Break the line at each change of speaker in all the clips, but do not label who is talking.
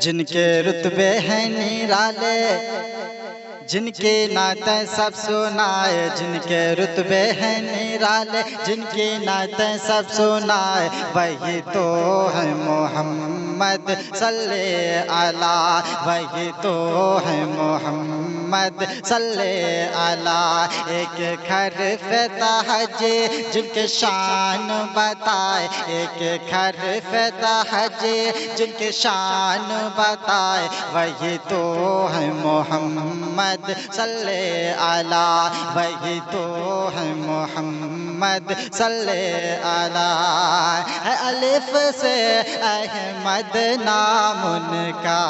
جن کے رتبے ہیں نرالے، جن کی نعتیں سب سنائے، جن کے رتبے ہیں نرالے، جن کی نعتیں سب سنائے، وہی تو ہے محمد صلی علیہ، وہی تو ہے محمد صلی علیہ۔ ایک حرف تہجد جن کے شان بتائے، ایک حرف تہجد جن کے شان بتائے، وہی تو ہے محمد صلی علیہ، وہی تو ہے محمد صلی علیہ۔ الف سے احمد نام ان کا،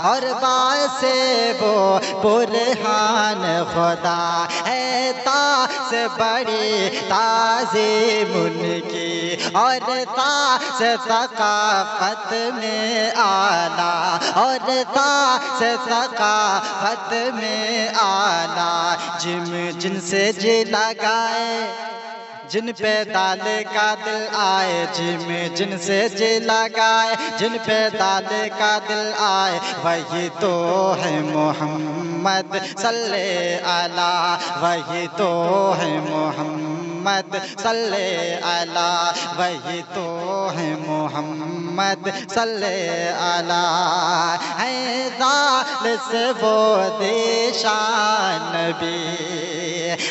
اور با سے وہ برہان خدا ہے، تا سے بڑی تعظیم ان کی، اور تا سے ثقافت میں آلہ، اور تا سے ثقافت میں آلہ۔ جن سے جی لگائے، جن پہ دال کا دل آئے، جن سے جی لگائے، جن پہ دال کا دل آئے، وہی تو ہے محمد صلی علیہ، وہی تو ہے محمد صلی علیہ، وہی تو ہے محمد صلی علیہ۔ ہے دال سے وہ دیشان نبی،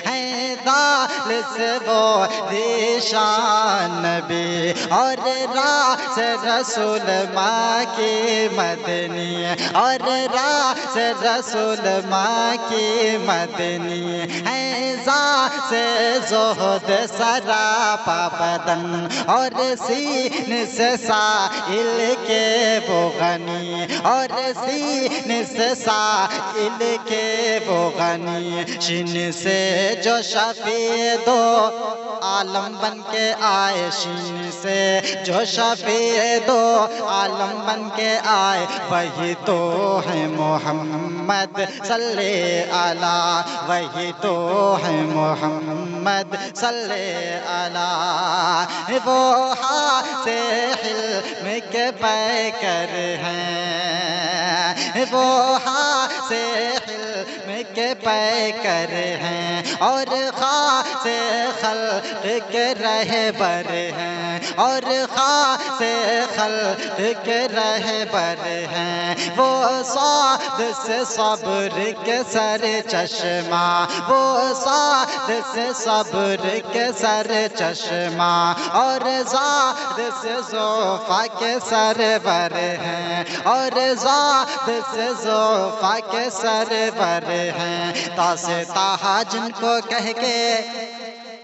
ہے دال سے وہ دیشان نبی، اور راہ سے رسول ماں کی مدنی، اور راہ سے رسول ماں کی مدنی، ہے ذات سے زہد سراپا بدن، اور سینے سے سائل کے وہ غنی، اور سینے سے سائل کے وہ غنی۔ شین سے جو شفیع دو عالم بن کے آئے، شین سے جو شفیع دو عالم بن کے آئے، وہی تو ہے محمد صلی علیہ، وہی تو ہے محمد صلی علیہ۔ وہ سے حلم کے پیکر ہیں، وہ سے حلم کے پیکر ہیں، اور خاص خلق کے رہبر ہیں، اور خاص خلق کے رہبر ہیں۔ وہ صاد سے صبر کے سر چشمہ، وہ صاد سے صبر کے سر چشمہ، اور زاد سے ذوفا کے سرور ہیں، اور زاد سے ذوفا کے سرور ہیں۔ تا سے تہا جن کو کہہ کے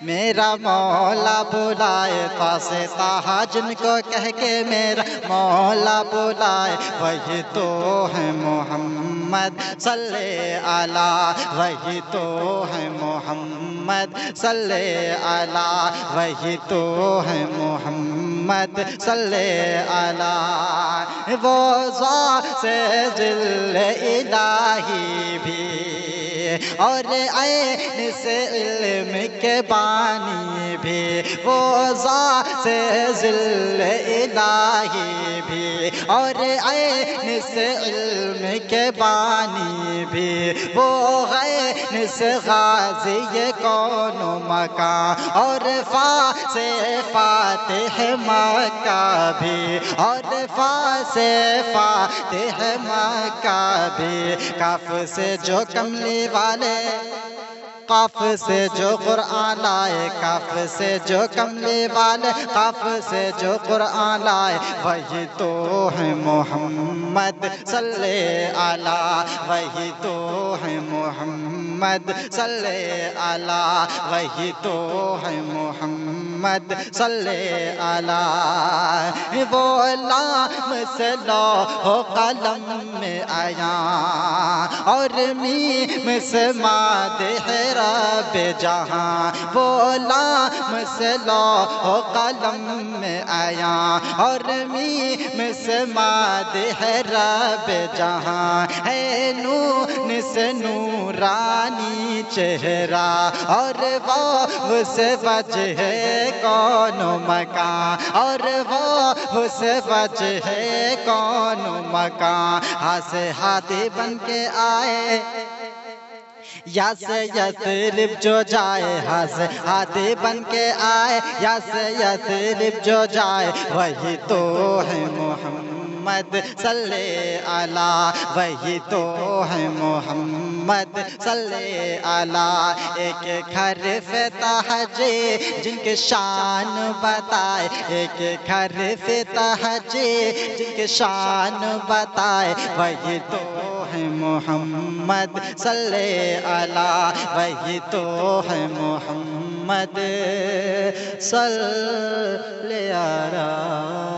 میرا مولا بلائے، تا سے تہا جن کو کہہ کے میرا مولا بلائے، وہی تو ہے محمد صلی علیہ، وہی تو ہے محمد صلی علیہ، وہی تو ہے محمد صلی علیہ۔ وہ ذات سے ذل الہی بھی، اور عین سے علم کے بانی بھی، وہ ذات سے ذل الہی بھی، اور عین سے علم کے بانی بھی، وہ غین سے غازی کون و مکان، اور فا سے فاتح مکہ بھی، اور فا سے فاتح مکہ بھی۔ کاف سے جو کملی والے، قاف سے جو قرآن لائے، کاف سے جو کملی والے، قاف سے جو قرآن لائے، وہی تو ہے محمد صلی علیہ، وہی تو ہے محمد صلی علیہ، وہی تو ہے محمد صلی علیہ۔ وہ لام سے لوح و قلم میں آیا، اور میم سے مادح رب جہاں، وہ لام سے لوح و قلم میں آیا، اور میم سے مادح رب جہاں، ہے نور سے نورانی چہرہ اور وہ اس وجہ ہے کون مکان اور وہ اس وجہ ہے کون مکان ہاتھ سے ہاتھی بن کے آئے یا سے یثرب جو جائے ہاتھ سے ہاتھی بن کے آئے یا سے یثرب جو جائے وہی تو ہے محمد صلی علی وہی تو ہے محمد صلی علی ایک حرف تہجی جن کے شان بتائے ایک حرف تہجی جن کے شان بتائے وہی تو ہے محمد صلی علی وہی تو ہے محمد صلی علی